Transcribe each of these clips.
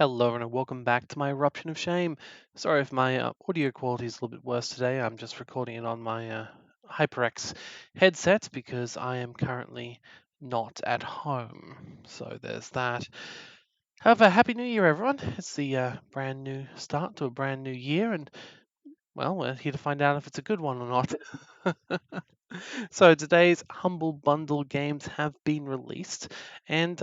Hello everyone and welcome back to my Eruption of Shame. Sorry if my audio quality is a little bit worse today. I'm just recording it on my HyperX headset because I am currently not at home. So there's that. However, Happy New Year everyone. It's the brand new start to a brand new year and well, we're here to find out if it's a good one or not. So today's Humble Bundle games have been released and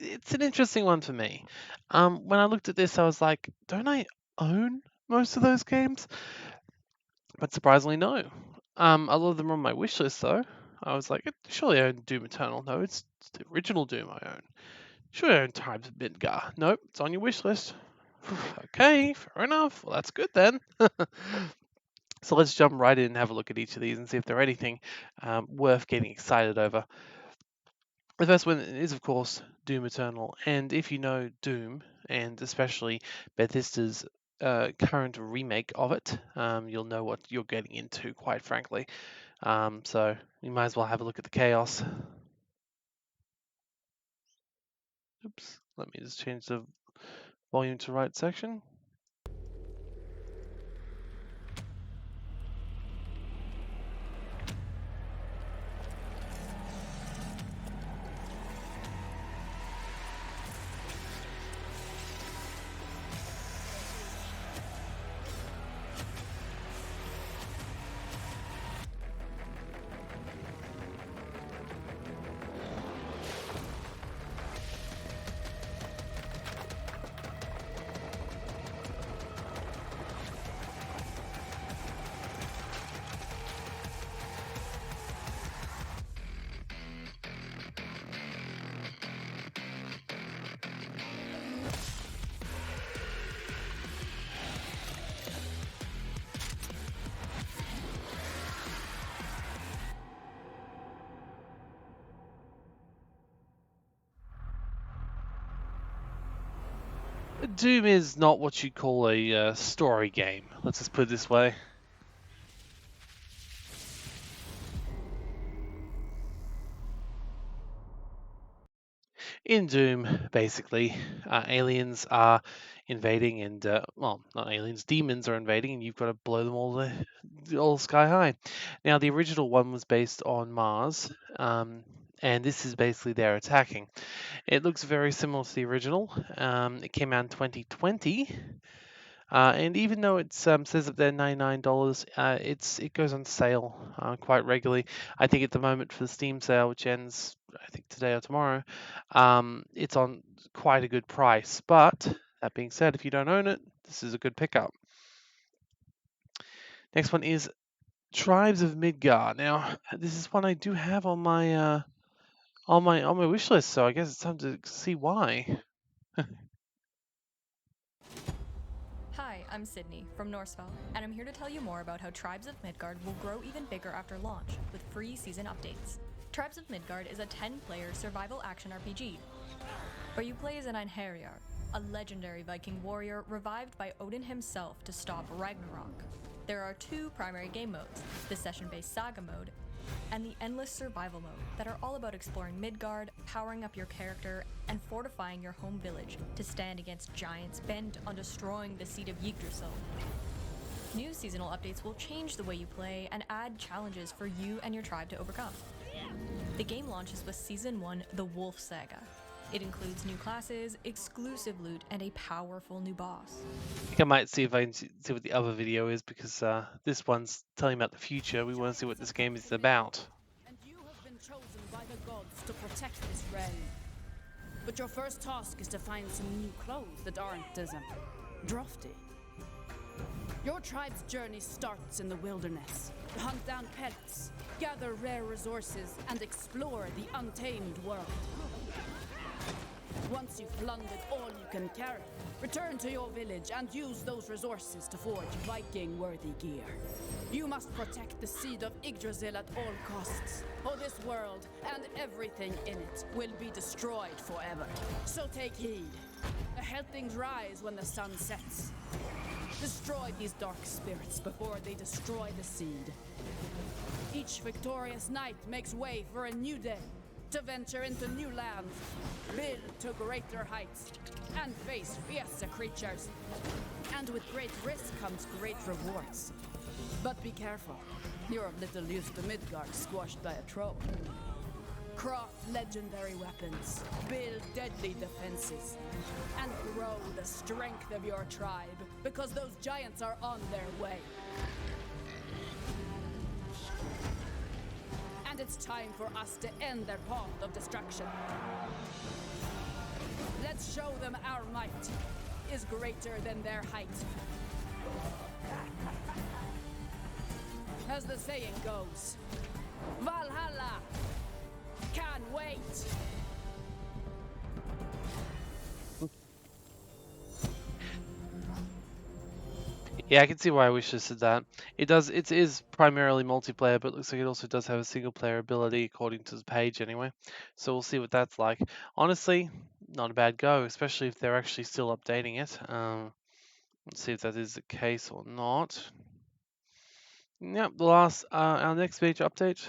it's an interesting one for me. When I looked at this, I was like, don't I own most of those games? But surprisingly, no. A lot of them are on my wish list, though. I was like, surely I own Doom Eternal. No, it's the original Doom I own. Surely I own Tribes of Midgar. Nope, it's on your wish list. Okay, fair enough. Well, that's good then. So let's jump right in and have a look at each of these and see if they're anything worth getting excited over. The first one is, of course, Doom Eternal. And if you know Doom, and especially Bethesda's current remake of it, you'll know what you're getting into, quite frankly. So you might as well have a look at the chaos. Oops, let me just change the volume to right section. Doom is not what you'd call a story game. Let's just put it this way. In Doom, basically, aliens are invading, and well, not aliens, demons are invading, and you've got to blow them all sky high. Now, the original one was based on Mars, and this is basically their attacking. It looks very similar to the original. It came out in 2020. And even though it says up there $99, it goes on sale quite regularly. I think at the moment for the Steam sale, which ends I think today or tomorrow, it's on quite a good price. But that being said, if you don't own it, this is a good pickup. Next one is Tribes of Midgar. Now, this is one I do have on my wish list, so I guess it's time to see why. Hi, I'm Sydney from Norsefell, and I'm here to tell you more about how Tribes of Midgard will grow even bigger after launch with free season updates. Tribes of Midgard is a 10-player survival action RPG, where you play as an Einherjar, a legendary Viking warrior revived by Odin himself to stop Ragnarok. There are two primary game modes, the session-based Saga mode and the endless survival mode that are all about exploring Midgard, powering up your character, and fortifying your home village to stand against giants bent on destroying the seat of Yggdrasil. New seasonal updates will change the way you play and add challenges for you and your tribe to overcome. The game launches with Season 1, The Wolf Saga. It includes new classes, exclusive loot, and a powerful new boss. I think I might see if I can see what the other video is because this one's telling about the future. We want to see what this game is about. And you have been chosen by the gods to protect this realm. But your first task is to find some new clothes that aren't as drafty. Your tribe's journey starts in the wilderness. Hunt down pets, gather rare resources, and explore the untamed world. Once you've plundered all you can carry, return to your village and use those resources to forge Viking-worthy gear. You must protect the seed of Yggdrasil at all costs, or this world and everything in it will be destroyed forever. So take heed. Help things rise when the sun sets. Destroy these dark spirits before they destroy the seed. Each victorious night makes way for a new day. to venture into new lands, build to greater heights, and face fiercer creatures. And with great risk comes great rewards. But be careful, you're of little use to Midgard squashed by a troll. Craft legendary weapons, build deadly defenses, and grow the strength of your tribe, because those giants are on their way. And it's time for us to end their path of destruction. Let's show them our might is greater than their height. As the saying goes, Valhalla! Can't wait! Yeah, I can see why I wish this did that. It is primarily multiplayer, but it looks like it also does have a single player ability according to the page anyway. So we'll see what that's like. Honestly, not a bad go, especially if they're actually still updating it. Let's see if that is the case or not. Yep, our next major update,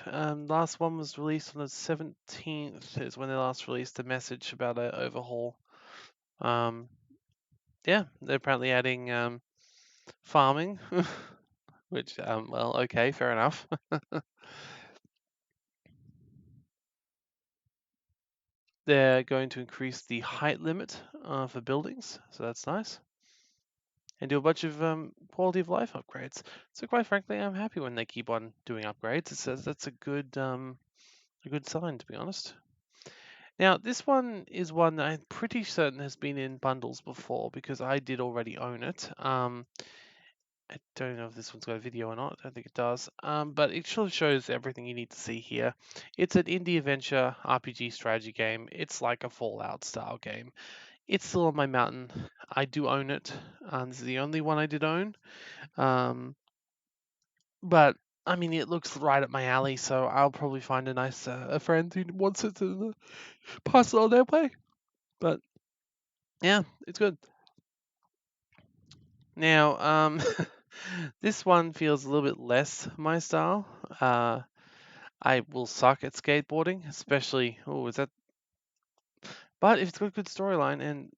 last one was released on the 17th, is when they last released a message about an overhaul. Yeah, they're apparently adding farming, which, well, okay, fair enough. They're going to increase the height limit for buildings, so that's nice. And do a bunch of quality of life upgrades. So quite frankly, I'm happy when they keep on doing upgrades. It says that's a good sign, to be honest. Now, this one is one that I'm pretty certain has been in bundles before because I did already own it. I don't know if this one's got a video or not. I don't think it does. But it sort of shows everything you need to see here. It's an indie adventure RPG strategy game. It's like a Fallout style game. It's still on my mountain. I do own it. This is the only one I did own. But I mean, it looks right up my alley, so I'll probably find a friend who wants it to pass it on their way. But yeah, it's good. Now, this one feels a little bit less my style. I will suck at skateboarding, especially. Oh, is that? But if it's got a good storyline and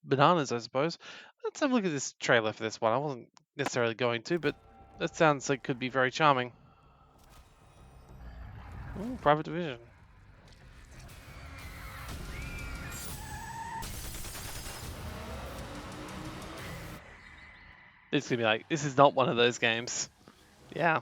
bananas, I suppose. Let's have a look at this trailer for this one. I wasn't necessarily going to, but that sounds like could be very charming. Ooh, private division. It's gonna be like, this is not one of those games. Yeah.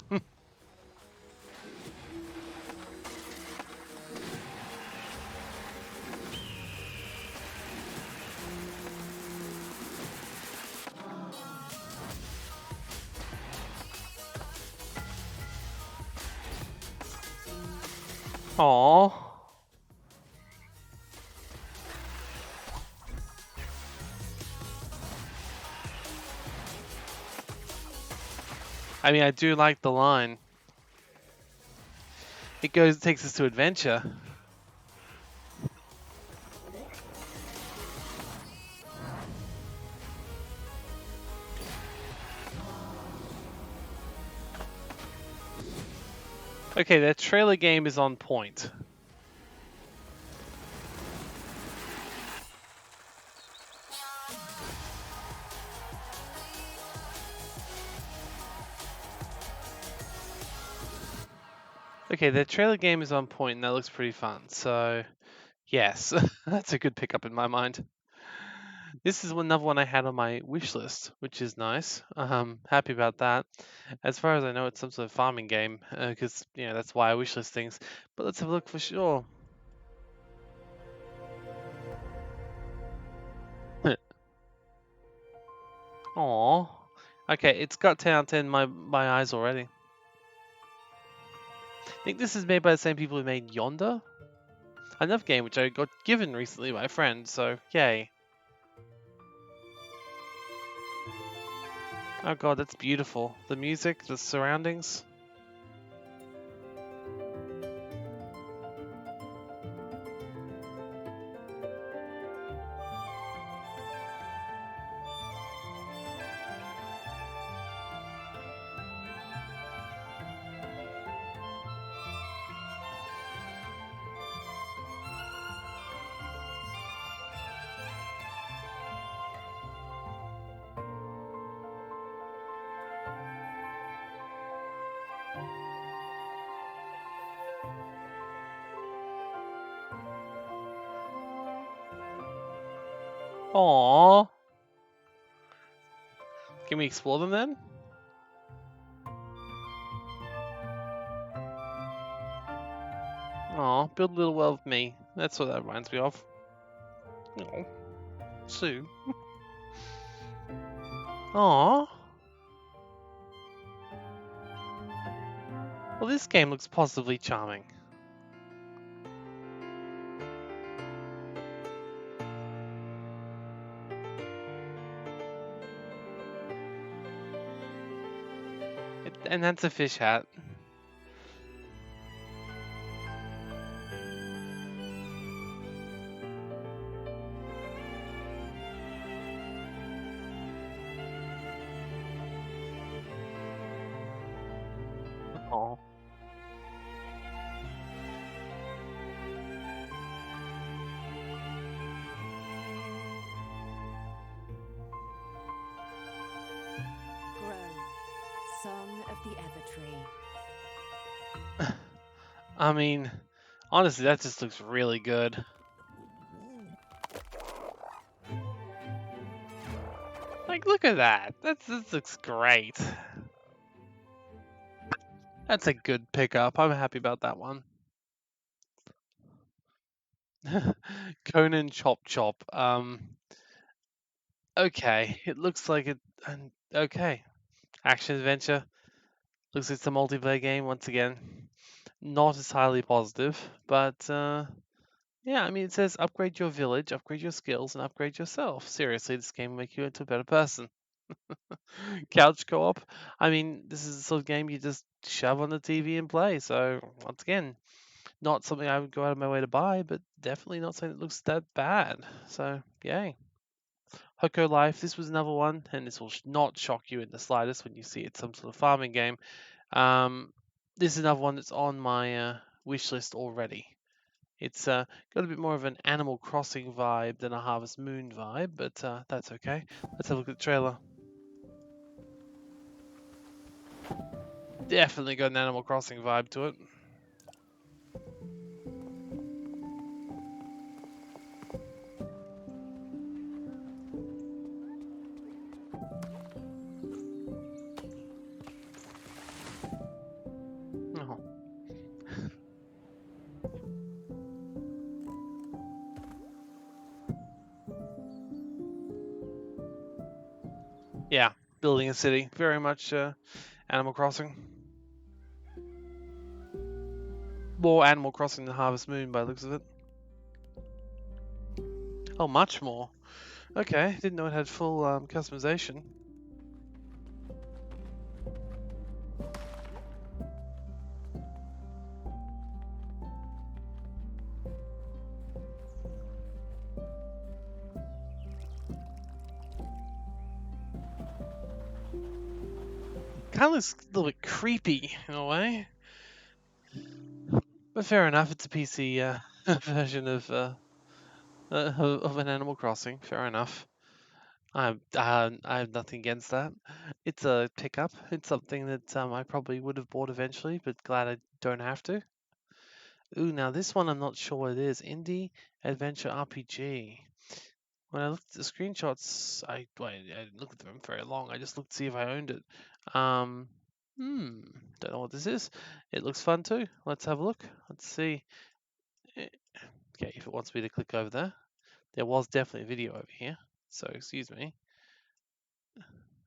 Aww. I mean, I do like the line. It takes us to adventure. Okay, that trailer game is on point. Okay, the trailer game is on point and that looks pretty fun. So, yes, that's a good pickup in my mind. This is another one I had on my wish list, which is nice. Happy about that. As far as I know, it's some sort of farming game, because that's why I wish list things. But let's have a look for sure. Aww. Okay, it's got 10 out of 10 in my eyes already. I think this is made by the same people who made Yonder. Another game which I got given recently by a friend, so yay. Oh god, that's beautiful. The music, the surroundings. Aww. Can we explore them then? Aw, build a little world with me. That's what that reminds me of. Oh, Sue. Aw. Well, this game looks positively charming. And that's a fish hat. Aw. Grow, song of the Evertree. I mean, honestly, that just looks really good. Like, look at that. That looks great. That's a good pickup. I'm happy about that one. Conan Chop Chop. Okay. It looks like it. Okay. Action adventure. Looks like it's a multiplayer game once again. Not as highly positive, but yeah, I mean, it says upgrade your village, upgrade your skills, and upgrade yourself. Seriously, this game will make you into a better person. Couch co-op. I mean, this is the sort of game you just shove on the TV and play. So once again, not something I would go out of my way to buy, but definitely not something that looks that bad. So yay. Hoko Life. This was another one, and this will not shock you in the slightest when you see it's some sort of farming game. This is another one that's on my wish list already. It's got a bit more of an Animal Crossing vibe than a Harvest Moon vibe, but that's okay. Let's have a look at the trailer. Definitely got an Animal Crossing vibe to it. Oh. Yeah, building a city. Very much Animal Crossing. More Animal Crossing than Harvest Moon by the looks of it. Oh, much more. Okay, didn't know it had full customization. Kind of looks a little bit creepy in a way. But fair enough, it's a PC version of an Animal Crossing. Fair enough. I have nothing against that. It's a pickup. It's something that I probably would have bought eventually, but glad I don't have to. Ooh, now this one I'm not sure what it is. Indie Adventure RPG. When I looked at the screenshots, I didn't look at them very long. I just looked to see if I owned it. Don't know what this is. It looks fun too. Let's have a look. Let's see. Okay, if it wants me to click over there. There was definitely a video over here, so excuse me.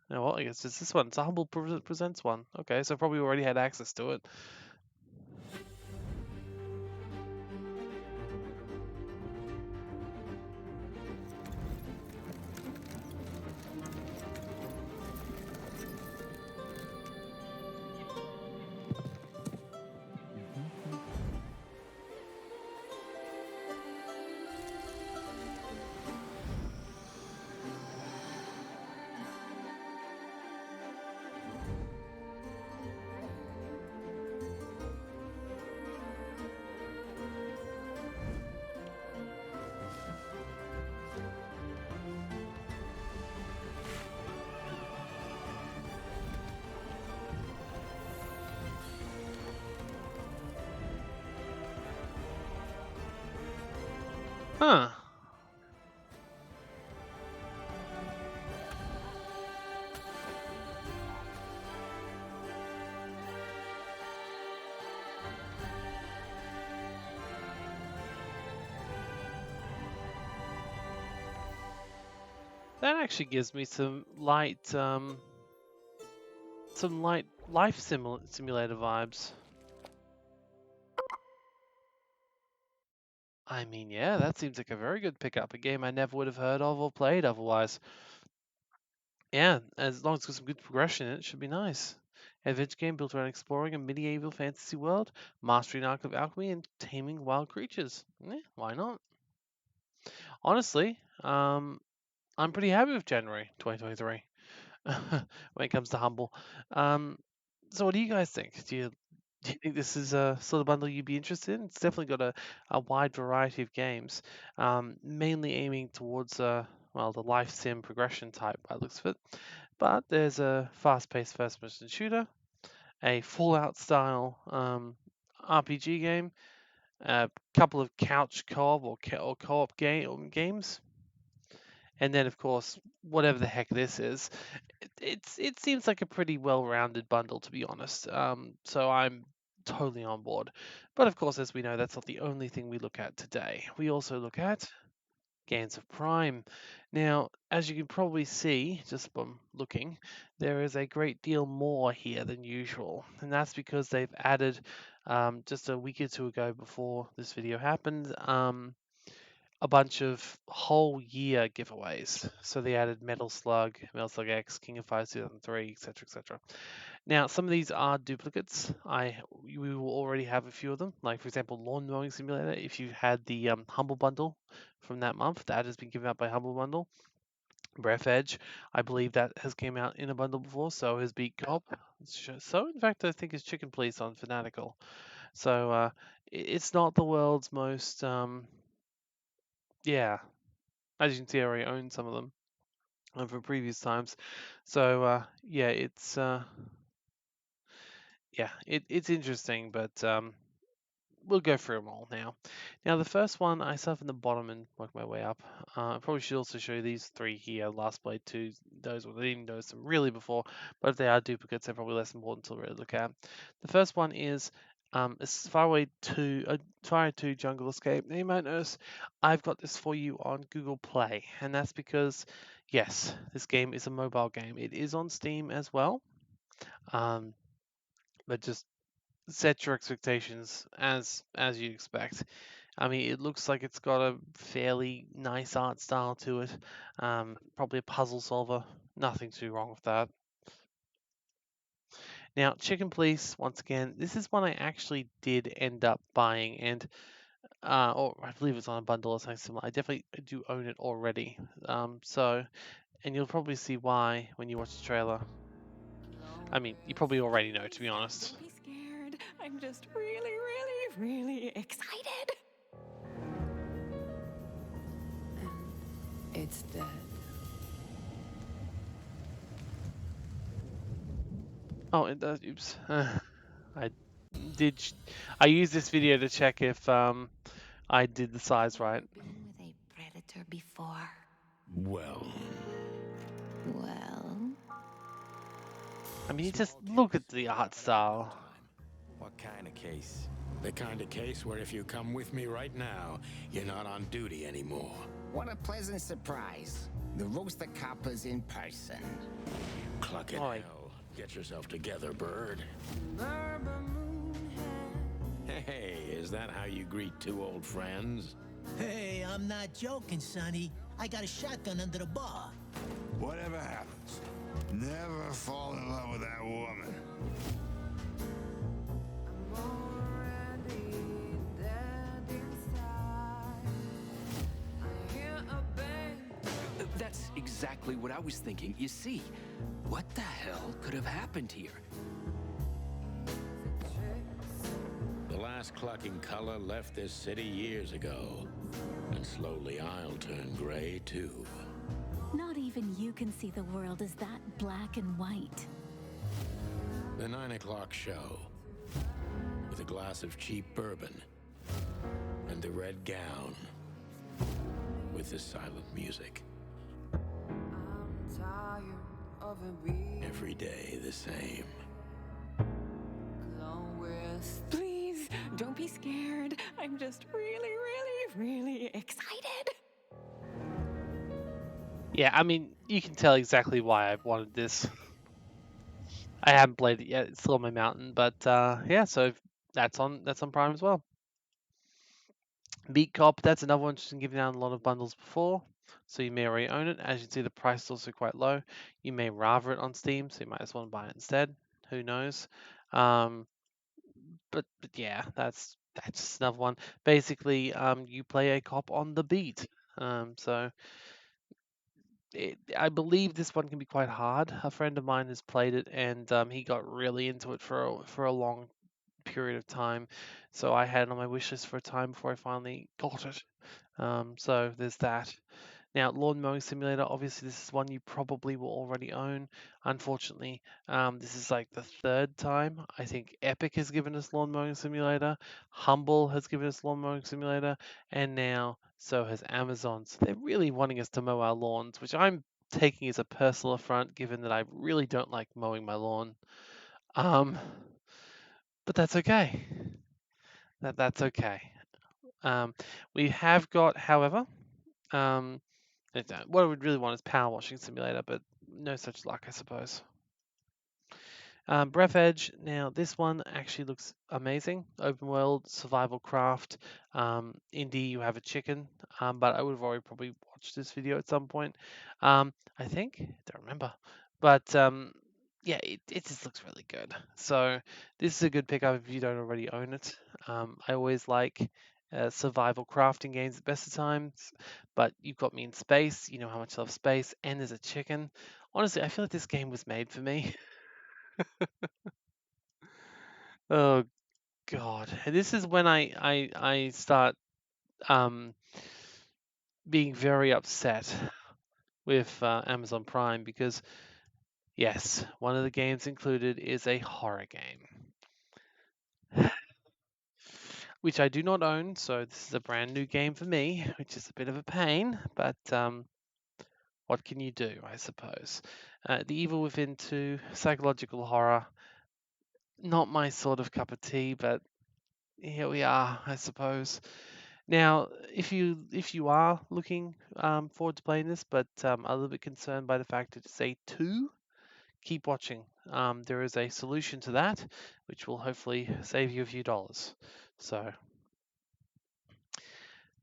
Oh, well, I guess it's this one. It's a Humble Presents one. Okay, so probably already had access to it. Huh. That actually gives me some light life simulator vibes. I mean, yeah, that seems like a very good pickup. A game I never would have heard of or played otherwise. Yeah, as long as it's got some good progression in it, should be nice. Adventure game built around exploring a medieval fantasy world, mastering an art of alchemy, and taming wild creatures. Why not? Honestly, I'm pretty happy with January 2023 when it comes to Humble. Um, so what do you guys think? Do you think this is a sort of bundle you'd be interested in? It's definitely got a wide variety of games, mainly aiming towards well, the life sim progression type by the looks of it. But there's a fast-paced first-person shooter, a Fallout style RPG game, a couple of couch co-op or co-op games, and then of course whatever the heck this is. It seems like a pretty well-rounded bundle, to be honest. So I'm totally on board. But of course, as we know, that's not the only thing we look at today. We also look at Games of Prime. Now, as you can probably see, just from looking, there is a great deal more here than usual. And that's because they've added, just a week or two ago before this video happened, a bunch of whole year giveaways. So they added Metal Slug, Metal Slug X, King of Fighters 2003, etc., etc. Now, some of these are duplicates. We will already have a few of them. Like for example, Lawn Mowing Simulator. If you had the Humble Bundle from that month, that has been given out by Humble Bundle. Breath Edge, I believe that has came out in a bundle before. So has Beat Cop. So in fact, I think it's Chicken Police on Fanatical. So it's not the world's most yeah. As you can see, I already own some of them from previous times. So yeah, it's interesting, but we'll go through them all now. Now, the first one, I start from the bottom and work my way up. I probably should also show you these three here. Last Blade 2, those I didn't notice them really before, but if they are duplicates, they're probably less important to really look at. The first one is Faraway 2 Jungle Escape. Now, you might notice I've got this for you on Google Play, and that's because, yes, this game is a mobile game. It is on Steam as well, um, but just set your expectations as you expect. I mean, it looks like it's got a fairly nice art style to it. Probably a puzzle solver. Nothing too wrong with that. Now, Chicken Police, once again, this is one I actually did end up buying, and or I believe it's on a bundle or something similar. I definitely do own it already. And you'll probably see why when you watch the trailer. I mean, you probably already know, to be honest. Don't be scared. I'm just really, really, really excited. And it's dead. Oh, it does. Oops. I did. I used this video to check if I did the size right. Been with a predator before? Well, Well, I mean, just look at the art style. what kind of case? The kind of case where if you come with me right now, you're not on duty anymore. What a pleasant surprise. The roaster copper's in person. Clucking Oi. hell. Get yourself together, bird. Hey, is that how you greet two old friends? Hey, I'm not joking, Sonny. I got a shotgun under the bar. Whatever happens, never fall in love with that woman. That's exactly what I was thinking. You see, what the hell could have happened here? The last clucking color left this city years ago. And slowly I'll turn gray, too. not even you can see the world as that black and white. The 9 o'clock show. With a glass of cheap bourbon. And the red gown. With the silent music. Every day the same. Please, don't be scared. I'm just really, really, really excited. Yeah, I mean, you can tell exactly why I wanted this. I haven't played it yet; it's still on my mountain, but yeah, so that's on Prime as well. Beat Cop, that's another one just been giving out a lot of bundles before, so you may already own it. As you can see, the price is also quite low. You may rather it on Steam, so you might just want to buy it instead. Who knows? Um, but yeah, that's just another one. Basically, you play a cop on the beat. So I believe this one can be quite hard. A friend of mine has played it, and he got really into it for a long period of time. So I had it on my wish list for a time before I finally got it. So there's that. Now, Lawn Mowing Simulator, obviously, this is one you probably will already own. Unfortunately, this is like the third time. I think Epic has given us Lawn Mowing Simulator, Humble has given us Lawn Mowing Simulator, and now so has Amazon. So they're really wanting us to mow our lawns, which I'm taking as a personal affront, given that I really don't like mowing my lawn. Um, but that's okay. That's okay. Um, we have got, however, um, what I would really want is Power Washing Simulator, but no such luck, I suppose. Breath Edge. Now, this one actually looks amazing. Open world, survival craft. Indie, you have a chicken, but I would have already probably watched this video at some point. I think. Don't remember. But yeah, it just looks really good. So, this is a good pickup if you don't already own it. I always like survival crafting games at best of times, but you've got me in space. You know how much I love space, and there's a chicken. Honestly, I feel like this game was made for me. Oh God, and this is when I start um, being very upset with Amazon Prime because yes, one of the games included is a horror game, which I do not own. So this is a brand new game for me, which is a bit of a pain. But what can you do, I suppose? The Evil Within 2, psychological horror, not my sort of cup of tea, but here we are, I suppose. Now, if you are looking forward to playing this, but a little bit concerned by the fact that it's a two, keep watching. There is a solution to that, which will hopefully save you a few dollars. So,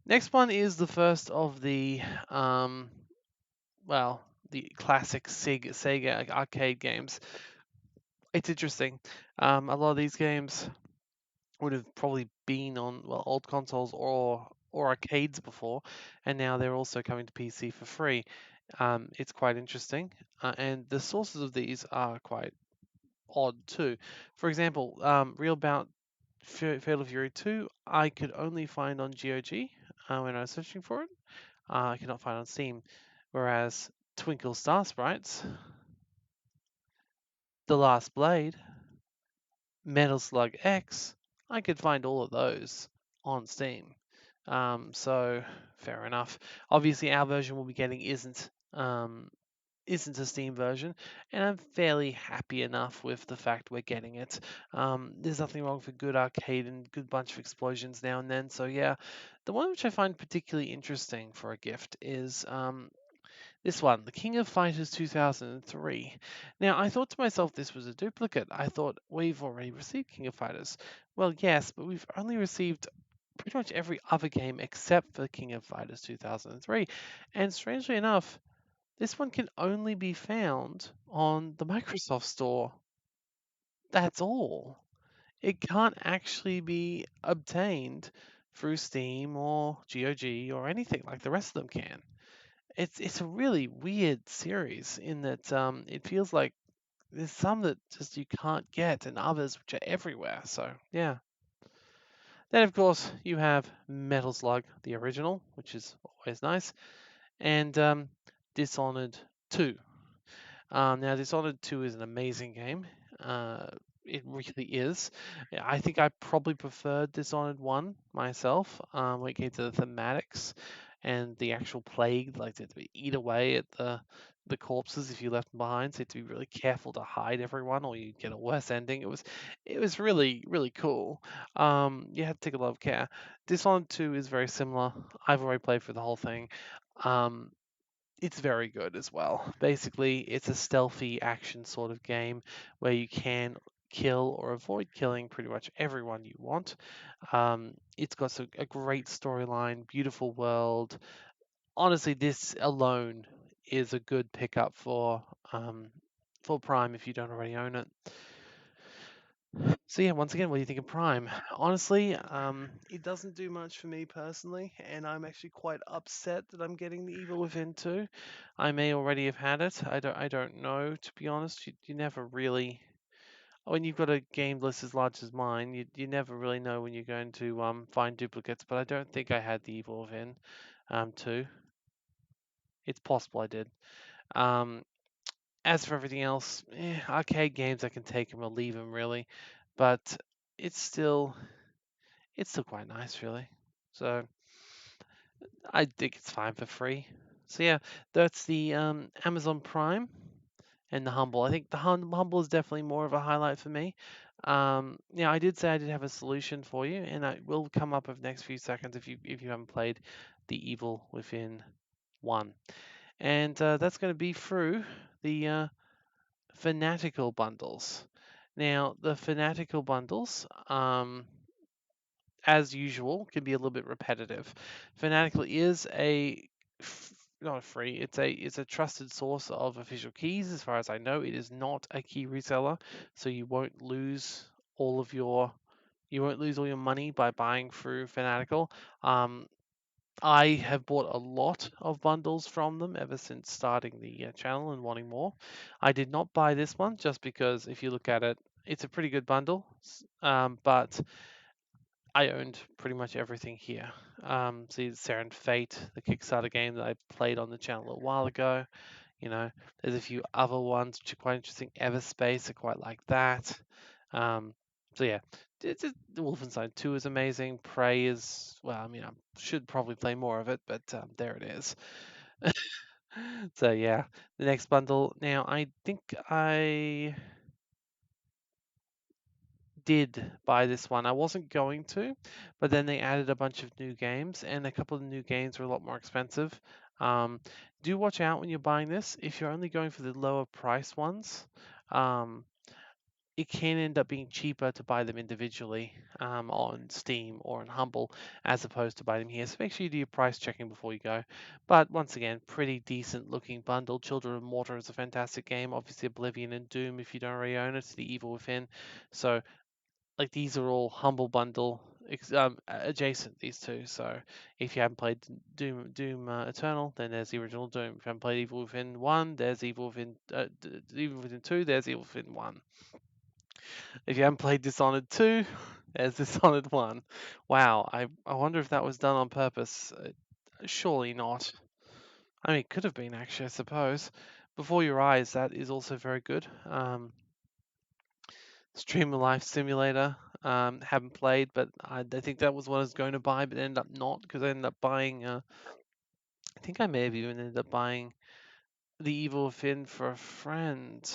next one is the first of the um, well, the classic Sega arcade games. It's interesting. A lot of these games would have probably been on old consoles or arcades before, and now they're also coming to PC for free. It's quite interesting, and the sources of these are quite odd too. For example, Real Bout Fatal Fury 2, I could only find on GOG when I was searching for it. I could not find on Steam. Whereas Twinkle Star Sprites, The Last Blade, Metal Slug X, I could find all of those on Steam. So fair enough. Obviously, our version we'll be getting isn't a Steam version, and I'm fairly happy enough with the fact we're getting it. There's nothing wrong with a good arcade and good bunch of explosions now and then. So yeah, the one which I find particularly interesting for a gift is this one, The King of Fighters 2003. Now, I thought to myself this was a duplicate. I thought we've already received King of Fighters. Well, yes, but we've only received pretty much every other game except for King of Fighters 2003. And strangely enough, this one can only be found on the Microsoft Store. That's all. It can't actually be obtained through Steam or GOG or anything like the rest of them can. It's a really weird series in that it feels like there's some that just you can't get and others which are everywhere. So yeah. Then of course you have Metal Slug, the original, which is always nice, and Dishonored 2. Now Dishonored 2 is an amazing game. Uh, it really is. I think I probably preferred Dishonored 1 myself when it came to the thematics and the actual plague, like to eat away at the corpses if you left them behind. So you had to be really careful to hide everyone, or you get a worse ending. It was really really cool. You had to take a lot of care. Dishonored 2 is very similar. I've already played through the whole thing. Um, it's very good as well. Basically, it's a stealthy action sort of game where you can kill or avoid killing pretty much everyone you want. It's got a great storyline, beautiful world. Honestly, this alone is a good pickup for Prime if you don't already own it. So yeah, once again, what do you think of Prime? Honestly, it doesn't do much for me personally, and I'm actually quite upset that I'm getting the Evil Within 2. I may already have had it. I don't know, to be honest. You never really, when you've got a game list as large as mine, you never really know when you're going to find duplicates. But I don't think I had the Evil Within 2. It's possible I did. Um, as for everything else, arcade games I can take them or leave them really, but it's still it's still quite nice, really. So I think it's fine for free. So yeah, that's the Amazon Prime and the Humble. I think the Humble is definitely more of a highlight for me. Yeah, I did say I did have a solution for you, and I will come up over the next few seconds if you haven't played the Evil Within 1, and that's going to be through the Fanatical bundles. Now the Fanatical bundles. As usual, can be a little bit repetitive. Fanatical is not a free. It's a trusted source of official keys. As far as I know, it is not a key reseller, so you won't lose all your money by buying through Fanatical. I have bought a lot of bundles from them ever since starting the channel and wanting more. I did not buy this one just because if you look at it, it's a pretty good bundle, but I owned pretty much everything here. See, Seren Fate, the Kickstarter game that I played on the channel a while ago. There's a few other ones which are quite interesting. Everspace, I quite like that. So yeah, the Wolfenstein 2 is amazing. Prey is, well, I mean, I should probably play more of it, but there it is. So yeah, the next bundle. Now, I think I did buy this one. I wasn't going to, but then they added a bunch of new games, and a couple of new games were a lot more expensive. Um, do watch out when you're buying this. If you're only going for the lower price ones, um, it can end up being cheaper to buy them individually on Steam or on Humble as opposed to buy them here. So make sure you do your price checking before you go. But once again, pretty decent looking bundle. Children of Mortar is a fantastic game. Obviously, Oblivion and Doom, if you don't already own it, The Evil Within. So like these are all Humble Bundle adjacent, these two. So if you haven't played Doom Eternal, then there's the original Doom. If you haven't played Evil Within 1, there's Evil Within 2, there's Evil Within 1. If you haven't played Dishonored 2, there's Dishonored 1. Wow, I wonder if that was done on purpose. Surely not. I mean, it could have been actually, I suppose. Before Your Eyes, that is also very good. Stream of Life Simulator. Haven't played, but I think that was what I was going to buy, but ended up not because I ended up buying. I think I may have even ended up buying The Evil Within for a friend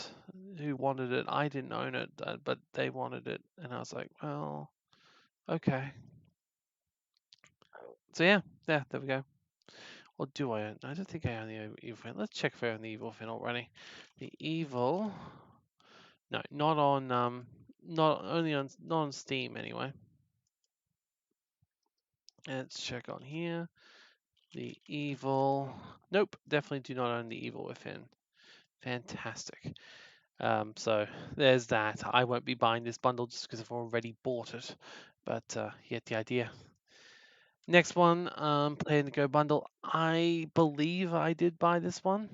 who wanted it. I didn't own it, but they wanted it, and I was like, well, okay. So yeah, there we go. Or do I own? I don't think I own the Evil Within. Let's check if I own the Evil Within already. The Evil. No, not on not only on not on Steam anyway. Let's check on here. The Evil. Nope, definitely do not own the Evil Within. Fantastic. So there's that. I won't be buying this bundle just because I've already bought it. But you get the idea. Next one, Play and Go bundle. I believe I did buy this one.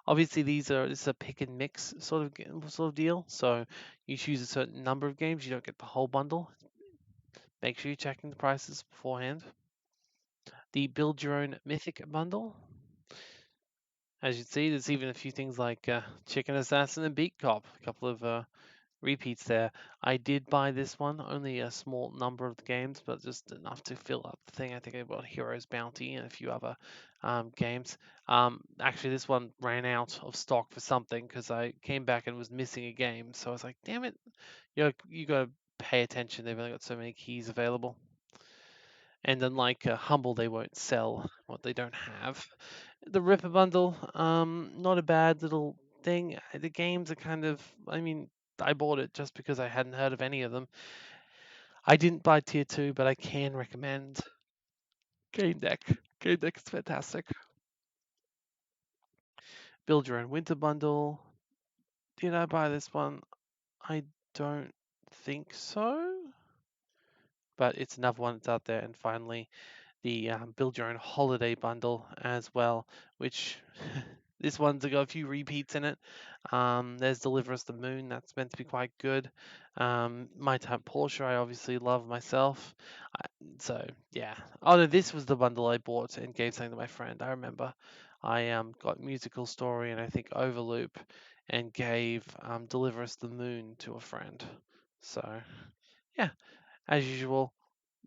Obviously, this is a pick and mix sort of deal. So you choose a certain number of games, you don't get the whole bundle. Make sure you're checking the prices beforehand. The Build Your Own Mythic bundle. As you can see, there's even a few things like Chicken Assassin and Beat Cop, a couple of repeats there. I did buy this one, only a small number of the games, but just enough to fill up the thing. I think I bought Heroes Bounty and a few other games. Actually, this one ran out of stock for something because I came back and was missing a game. So I was like, damn it, you got to pay attention. They've only got so many keys available. And unlike Humble, they won't sell what they don't have. The Ripper bundle, not a bad little thing. The games are kind of, I mean, I bought it just because I hadn't heard of any of them. I didn't buy Tier 2, but I can recommend Game Deck. Game Deck is fantastic. Build Your Own Winter bundle. Did I buy this one? I don't think so, but it's another one that's out there. And finally, the Build Your Own Holiday bundle as well, which this one's got a few repeats in it. There's Deliver Us the Moon, that's meant to be quite good. My Type Porsche, I obviously love myself. So yeah. Oh no, this was the bundle I bought and gave something to my friend. I remember I got Musical Story and I think Overloop and gave Deliver Us the Moon to a friend. So yeah, as usual,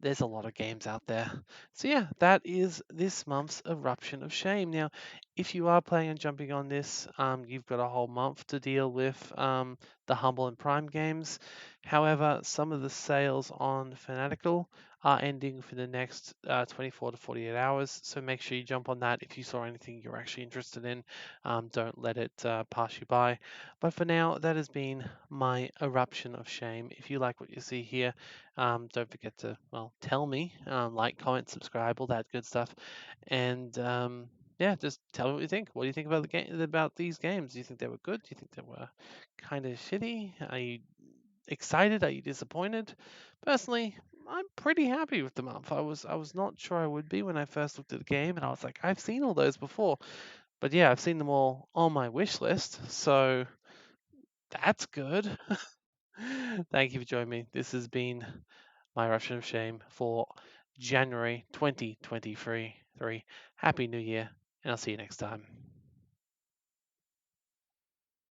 there's a lot of games out there. So yeah, that is this month's Eruption of Shame. Now, if you are planning on jumping on this, you've got a whole month to deal with the Humble and Prime games. However, some of the sales on Fanatical are ending for the next 24 to 48 hours. So make sure you jump on that if you saw anything you're actually interested in. Don't let it pass you by. But for now, that has been my Eruption of Shame. If you like what you see here, don't forget to, well, tell me, like, comment, subscribe, all that good stuff. And yeah, just tell me what you think. What do you think about the game, about these games? Do you think they were good? Do you think they were kind of shitty? Are you excited? Are you disappointed? Personally, I'm pretty happy with the month. I was not sure I would be when I first looked at the game, and I was like, I've seen all those before. But yeah, I've seen them all on my wish list, so that's good. Thank you for joining me. This has been my Eruption of Shame for January 2023. Happy New Year, and I'll see you next time.